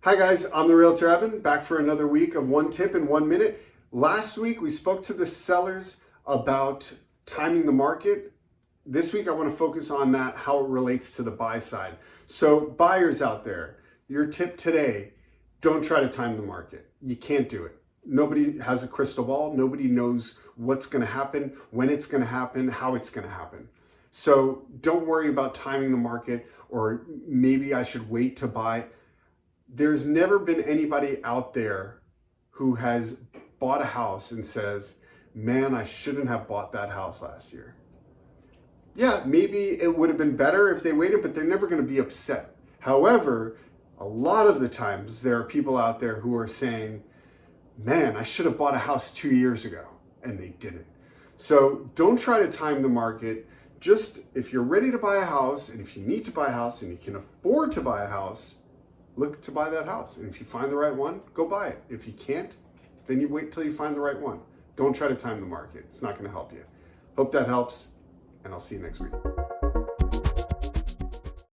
Hi guys, I'm the Realtor Evan, back for another week of one tip in 1 minute. Last week we spoke to the sellers about timing the market. This week I want to focus on that, how it relates to the buy side. So buyers out there, your tip today, don't try to time the market. You can't do it. Nobody has a crystal ball. Nobody knows what's going to happen, when it's going to happen, how it's going to happen. So don't worry about timing the market or maybe I should wait to buy. There's never been anybody out there who has bought a house and says, man, I shouldn't have bought that house last year. Yeah, maybe it would have been better if they waited, but they're never going to be upset. However, a lot of the times there are people out there who are saying, man, I should have bought a house 2 years ago, and they didn't. So don't try to time the market. Just if you're ready to buy a house, and if you need to buy a house, and you can afford to buy a house, look to buy that house. And if you find the right one, go buy it. If you can't, then you wait till you find the right one. Don't try to time the market. It's not going to help you. Hope that helps, and I'll see you next week.